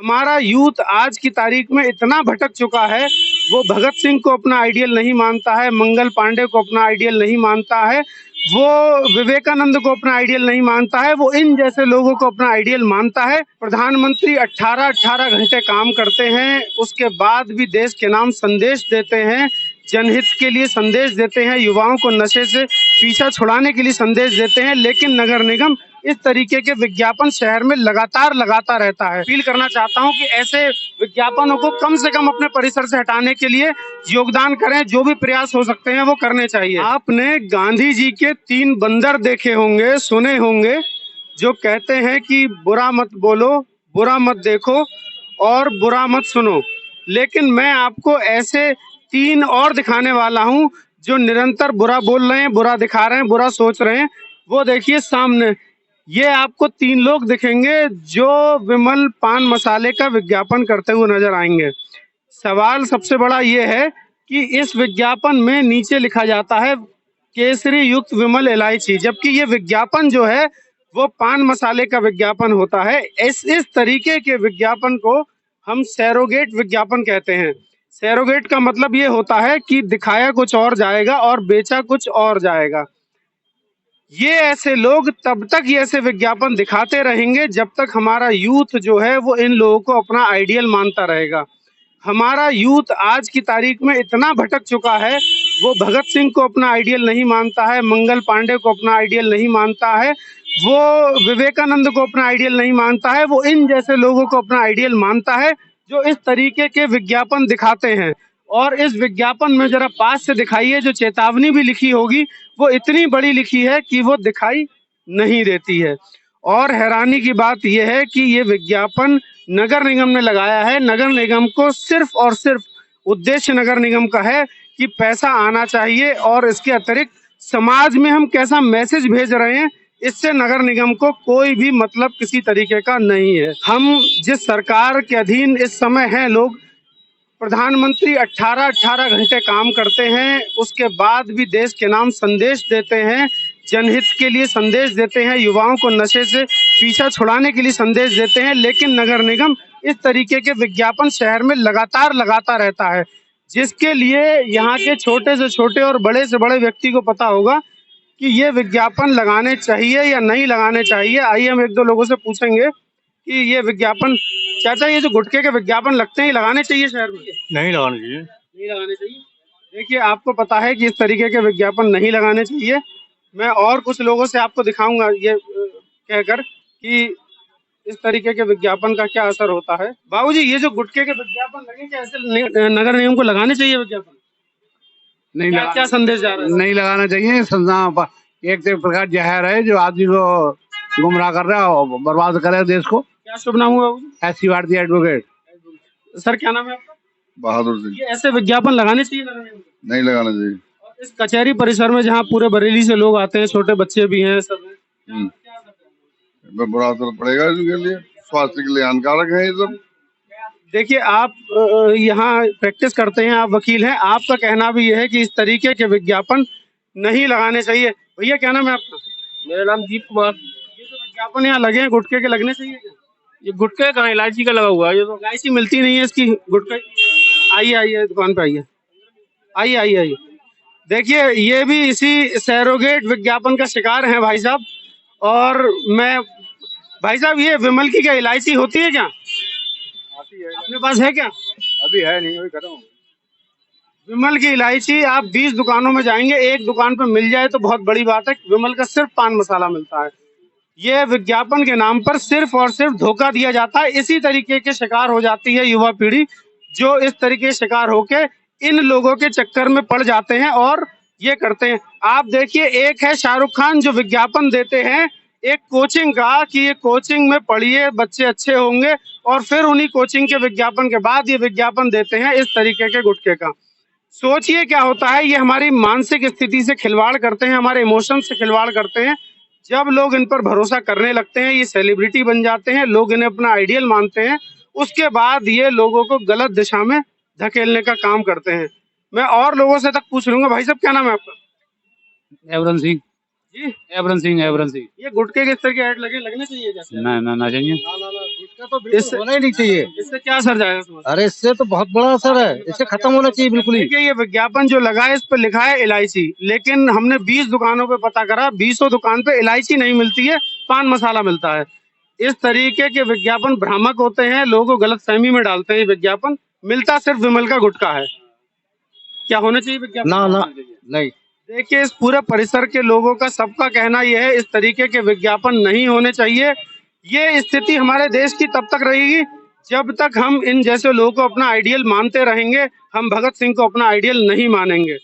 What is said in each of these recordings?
हमारा यूथ आज की तारीख में इतना भटक चुका है, वो भगत सिंह को अपना आइडियल नहीं मानता है, मंगल पांडे को अपना आइडियल नहीं मानता है, वो विवेकानंद को अपना आइडियल नहीं मानता है, वो इन जैसे लोगों को अपना आइडियल मानता है। प्रधानमंत्री 18-18 घंटे काम करते हैं, उसके बाद भी देश के नाम संदेश देते हैं, जनहित के लिए संदेश देते हैं, युवाओं को नशे से पीछा छुड़ाने के लिए संदेश देते हैं, लेकिन नगर निगम इस तरीके के विज्ञापन शहर में लगातार लगाता रहता है। अपील करना चाहता हूं कि ऐसे विज्ञापनों को कम से कम अपने परिसर से हटाने के लिए योगदान करें, जो भी प्रयास हो सकते हैं वो करने चाहिए। आपने गांधी जी के 3 बंदर देखे होंगे, सुने होंगे, जो कहते हैं कि बुरा मत बोलो, बुरा मत देखो और बुरा मत सुनो। लेकिन मैं आपको ऐसे 3 और दिखाने वाला हूं जो निरंतर बुरा बोल रहे हैं, बुरा दिखा रहे हैं, बुरा सोच रहे हैं। वो देखिए सामने, ये आपको 3 लोग दिखेंगे जो विमल पान मसाले का विज्ञापन करते हुए नजर आएंगे। सवाल सबसे बड़ा ये है कि इस विज्ञापन में नीचे लिखा जाता है केसरी युक्त विमल इलायची, जबकि ये विज्ञापन जो है वो पान मसाले का विज्ञापन होता है। इस तरीके के विज्ञापन को हम सैरोगेट विज्ञापन कहते हैं। सैरोगेट का मतलब ये होता है कि दिखाया कुछ और जाएगा और बेचा कुछ और जाएगा। ये ऐसे लोग तब तक ये ऐसे विज्ञापन दिखाते रहेंगे जब तक हमारा यूथ जो है वो इन लोगों को अपना आइडियल मानता रहेगा। हमारा यूथ आज की तारीख में इतना भटक चुका है, वो भगत सिंह को अपना आइडियल नहीं मानता है, मंगल पांडे को अपना आइडियल नहीं मानता है, वो विवेकानंद को अपना आइडियल नहीं मानता है, वो इन जैसे लोगों को अपना आइडियल मानता है जो इस तरीके के विज्ञापन दिखाते हैं। और इस विज्ञापन में जरा पास से दिखाइए, जो चेतावनी भी लिखी होगी वो इतनी बड़ी लिखी है कि वो दिखाई नहीं देती है। और हैरानी की बात यह है कि ये विज्ञापन नगर निगम ने लगाया है। नगर निगम को सिर्फ और सिर्फ उद्देश्य नगर निगम का है कि पैसा आना चाहिए, और इसके अतिरिक्त समाज में हम कैसा मैसेज भेज रहे हैं इससे नगर निगम को कोई भी मतलब किसी तरीके का नहीं है। हम जिस सरकार के अधीन इस समय हैं लोग, प्रधानमंत्री 18-18 घंटे काम करते हैं, उसके बाद भी देश के नाम संदेश देते हैं, जनहित के लिए संदेश देते हैं, युवाओं को नशे से पीछा छुड़ाने के लिए संदेश देते हैं, लेकिन नगर निगम इस तरीके के विज्ञापन शहर में लगातार लगाता रहता है, जिसके लिए यहाँ के छोटे से छोटे और बड़े से बड़े व्यक्ति को पता होगा कि ये विज्ञापन लगाने चाहिए या नहीं लगाने चाहिए। आइए हम 1-2 लोगों से पूछेंगे कि ये विज्ञापन, चाचा ये जो गुटखे के विज्ञापन लगते हैं ये लगाने चाहिए शहर में? नहीं लगानी चाहिए। नहीं लगाने चाहिए। देखिए आपको पता है कि इस तरीके के विज्ञापन नहीं लगाने चाहिए। मैं और कुछ लोगों से आपको दिखाऊंगा ये कहकर कि इस तरीके के विज्ञापन का क्या असर होता है। बाबूजी ये जो गुटखे के विज्ञापन लगे, क्या ऐसे नगर निगम को लगाने चाहिए विज्ञापन? नहीं क्या लगा क्या संदेश जा रहा है? नहीं लगाना चाहिए। एक तो एक प्रकार जहर है जो आदमी को गुमराह कर रहा है और बर्बाद कर रहा है देश को। क्या शुभ नाम हुआ बाबूजी? ऐसी भारतीय एडवोकेट। सर क्या नाम है आपका? बहादुर सिंह। ये ऐसे विज्ञापन लगाने चाहिए नगर निगम को? नहीं लगाना चाहिए। और इस कचहरी परिसर में जहाँ पूरे बरेली से लोग आते हैं, छोटे बच्चे भी हैं, सब हैं, क्या असर पड़ेगा? बुरा असर पड़ेगा इनके लिए, स्वास्थ्य के लिए हानिकारक है ये सब। देखिए आप यहाँ प्रैक्टिस करते हैं, आप वकील हैं, आपका कहना भी यह है कि इस तरीके के विज्ञापन नहीं लगाने चाहिए। भैया क्या नाम है आपका? मेरा नाम दीप कुमार। ये जो विज्ञापन यहाँ लगे हैं गुटखे के, लगने चाहिए क्या? ये गुटखे कहाँ, इलायची का लगा हुआ है ये तो। इलायची मिलती नहीं है इसकी, गुटखे। आइए आइए दुकान पे आइए, आइए आइए आइए। देखिए ये भी इसी सैरोगेट विज्ञापन का शिकार है भाई साहब। और मैं, भाई साहब ये विमल की क्या इलायची होती है क्या? आती है। अपने पास है क्या? अभी है नहीं, अभी खत्म हो गई। विमल की इलायची आप 20 दुकानों में जाएंगे, एक दुकान पर मिल जाए तो बहुत बड़ी बात है। विमल का सिर्फ पान मसाला मिलता है। ये विज्ञापन के नाम पर सिर्फ और सिर्फ धोखा दिया जाता है। इसी तरीके के शिकार हो जाती है युवा पीढ़ी, जो इस तरीके के शिकार होके इन लोगों के चक्कर में पड़ जाते हैं और ये करते हैं। आप देखिए, एक है शाहरुख खान जो विज्ञापन देते हैं एक कोचिंग का कि ये कोचिंग में पढ़िए, बच्चे अच्छे होंगे, और फिर उन्हीं कोचिंग के विज्ञापन के बाद ये विज्ञापन देते हैं इस तरीके के गुटखे का। सोचिए क्या होता है, ये हमारी मानसिक स्थिति से खिलवाड़ करते हैं, हमारे इमोशन से खिलवाड़ करते हैं। जब लोग इन पर भरोसा करने लगते हैं, ये सेलिब्रिटी बन जाते हैं, लोग इन्हें अपना आइडियल मानते हैं, उसके बाद ये लोगों को गलत दिशा में धकेलने का काम करते हैं। मैं और लोगों से तक पूछ लूंगा। भाई साहब क्या नाम है आपका? एवरन सिंह। जी एवरन सिंह। ये गुटखे के इस तरह के ऐड लगने चाहिए क्या? ना चाहिए। गुटखा तो बिल्कुल होना ही नहीं चाहिए। इससे क्या असर जाएगा समझ? अरे इससे तो बहुत बड़ा असर है, इससे खत्म होना चाहिए बिल्कुल ही। देखिए ये विज्ञापन जो लगा है इस पर लिखा है इलायची, लेकिन हमने 20 दुकानों पे पता करा, 20 दुकान पे इलायची नहीं मिलती है, पान मसाला मिलता है। इस तरीके के विज्ञापन भ्रामक होते हैं, लोगों को गलतफहमी में डालते हैं। ये विज्ञापन मिलता सिर्फ विमल का गुटखा है। क्या होना चाहिए विज्ञापन? ना नहीं। देखिए इस पूरे परिसर के लोगों का सबका कहना यह है इस तरीके के विज्ञापन नहीं होने चाहिए। ये स्थिति हमारे देश की तब तक रहेगी जब तक हम इन जैसे लोगों को अपना आइडियल मानते रहेंगे। हम भगत सिंह को अपना आइडियल नहीं मानेंगे।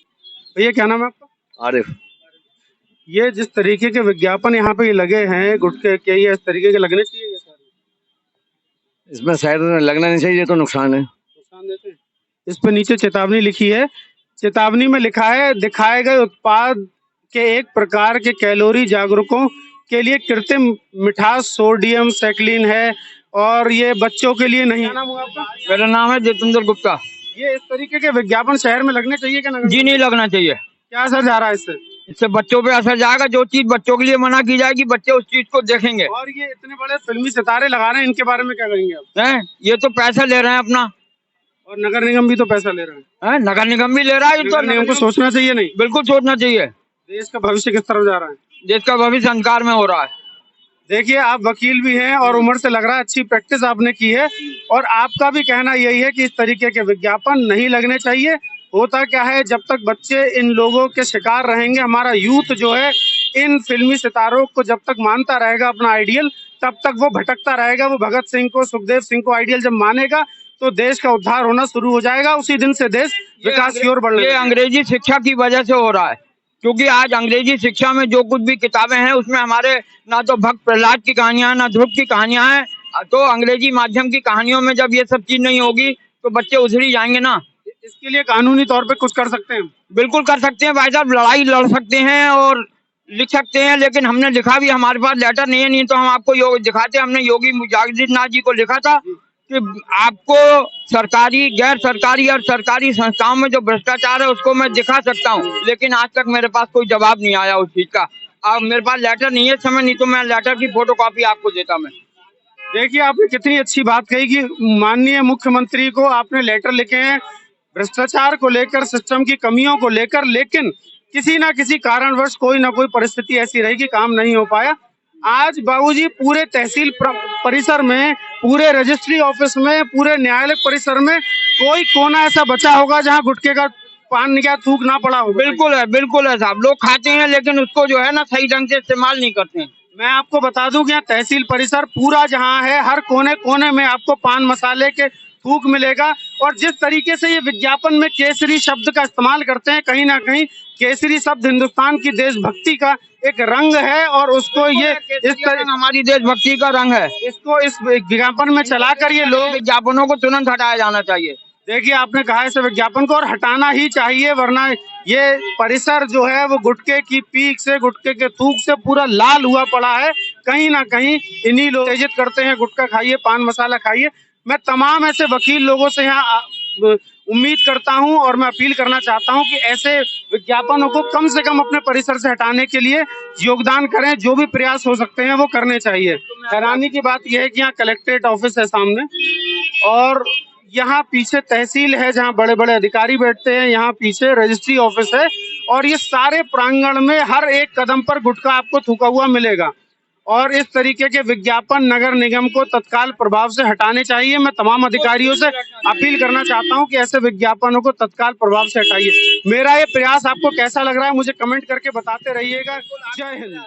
भैया क्या नाम है आपका? आरिफ। ये जिस तरीके के विज्ञापन यहाँ पे लगे हैं गुटखे के, ये इस तरीके के लगने चाहिए क्या सारे? इसमें शायद लगना नहीं चाहिए, तो नुकसान है। नुकसान देते हैं। इस पे नीचे चेतावनी लिखी है। चेतावनी में लिखा है दिखाए गए उत्पाद के एक प्रकार के कैलोरी जागरूकों के लिए कृत्रिम मिठास सोडियम सैकलिन है और ये बच्चों के लिए नहीं। क्या नाम हुआ आपका? मेरा नाम है जितेंद्र गुप्ता। ये इस तरीके के विज्ञापन शहर में लगने चाहिए क्या? नगर जी नहीं लगना चाहिए। क्या असर जा रहा है इससे? इससे बच्चों पे असर जाएगा। जो चीज बच्चों के लिए मना की जाएगी बच्चे उस चीज को देखेंगे। और ये इतने बड़े फिल्मी सितारे लगा रहे हैं, इनके बारे में क्या कहेंगे आप? हैं ये तो पैसा ले रहे हैं अपना। और नगर निगम भी तो पैसा ले रहा है। हैं नगर निगम भी ले रहा है। ये तो नगर निगम को सोचना चाहिए नहीं? बिल्कुल सोचना चाहिए। देश का भविष्य किस तरफ जा रहा है? देश का भविष्य अंधकार में हो रहा है। देखिए आप वकील भी हैं और उम्र से लग रहा है अच्छी प्रैक्टिस आपने की है, और आपका भी कहना यही है कि इस तरीके के विज्ञापन नहीं लगने चाहिए। होता क्या है, जब तक बच्चे इन लोगों के शिकार रहेंगे, हमारा यूथ जो है इन फिल्मी सितारों को जब तक मानता रहेगा अपना आइडियल, तब तक वो भटकता रहेगा। वो भगत सिंह को सुखदेव सिंह को आइडियल जब मानेगा तो देश का उद्धार होना शुरू हो जाएगा। उसी दिन से देश विकास की ओर बढ़ने ये लगेगा। अंग्रेजी शिक्षा की वजह से हो रहा है, क्योंकि आज अंग्रेजी शिक्षा में जो कुछ भी किताबें हैं उसमें हमारे ना तो भक्त प्रहलाद की कहानियां ना ध्रुव की कहानियां हैं। तो अंग्रेजी माध्यम की कहानियों में जब ये सब चीज नहीं होगी तो बच्चे उछड़ी जाएंगे ना। इसके लिए कानूनी तौर पे कुछ कर सकते हैं? बिल्कुल कर सकते हैं भाई साहब, लड़ाई लड़ सकते हैं और लिख सकते हैं। लेकिन हमने लिखा भी, हमारे पास लेटर नहीं है, नहीं तो हम आपको दिखाते। हमने योगी आदित्यनाथ जी को लिखा था कि आपको सरकारी गैर सरकारी और सरकारी संस्थाओं में जो भ्रष्टाचार है उसको मैं दिखा सकता हूँ, लेकिन आज तक मेरे पास कोई जवाब नहीं आया उस चीज का। अब मेरे पास लेटर नहीं है इस समय, नहीं तो मैं लेटर की फोटोकॉपी आपको देता मैं। देखिए आपने कितनी अच्छी बात कही कि माननीय मुख्यमंत्री को आपने लेटर लिखे हैं भ्रष्टाचार को लेकर, सिस्टम की कमियों को लेकर, लेकिन किसी ना किसी कारणवश कोई ना कोई परिस्थिति ऐसी रही कि काम नहीं हो पाया। आज बाबूजी पूरे तहसील परिसर में, पूरे रजिस्ट्री ऑफिस में, पूरे न्यायालय परिसर में कोई कोना ऐसा बचा होगा जहां गुटखे का पान या थूक ना पड़ा होगा। बिल्कुल है साहब। लोग खाते हैं लेकिन उसको जो है ना सही ढंग से इस्तेमाल नहीं करते हैं। मैं आपको बता दूं कि यहाँ तहसील परिसर पूरा जहां है, हर कोने कोने में आपको पान मसाले के थूक मिलेगा। और जिस तरीके से ये विज्ञापन में केसरी शब्द का इस्तेमाल करते हैं, कहीं ना कहीं केसरी शब्द हिंदुस्तान की देशभक्ति का एक रंग है, और उसको ये इस तरह हमारी देशभक्ति का रंग है। इसको इस विज्ञापन में चलाकर ये लोग, विज्ञापनों को तुरंत हटाया जाना चाहिए। देखिए आपने कहा इस विज्ञापन को और हटाना ही चाहिए, वरना ये परिसर जो है वो गुटखे की पीक से, गुटखे के थूक से पूरा लाल हुआ पड़ा है। कहीं ना कहीं इन्हीं लोग उत्तेजित करते हैं, गुटखा खाइए, पान मसाला खाइए। मैं तमाम ऐसे वकील लोगों से यहाँ उम्मीद करता हूं और मैं अपील करना चाहता हूं कि ऐसे विज्ञापनों को कम से कम अपने परिसर से हटाने के लिए योगदान करें। जो भी प्रयास हो सकते हैं वो करने चाहिए। हैरानी की बात यह है कि यहाँ कलेक्ट्रेट ऑफिस है सामने, और यहाँ पीछे तहसील है जहाँ बड़े बड़े अधिकारी बैठते हैं, यहाँ पीछे रजिस्ट्री ऑफिस है, और ये सारे प्रांगण में हर एक कदम पर गुटखा आपको थूका हुआ मिलेगा। और इस तरीके के विज्ञापन नगर निगम को तत्काल प्रभाव से हटाने चाहिए। मैं तमाम अधिकारियों से अपील करना चाहता हूं कि ऐसे विज्ञापनों को तत्काल प्रभाव से हटाइए। मेरा ये प्रयास आपको कैसा लग रहा है मुझे कमेंट करके बताते रहिएगा। जय हिंद।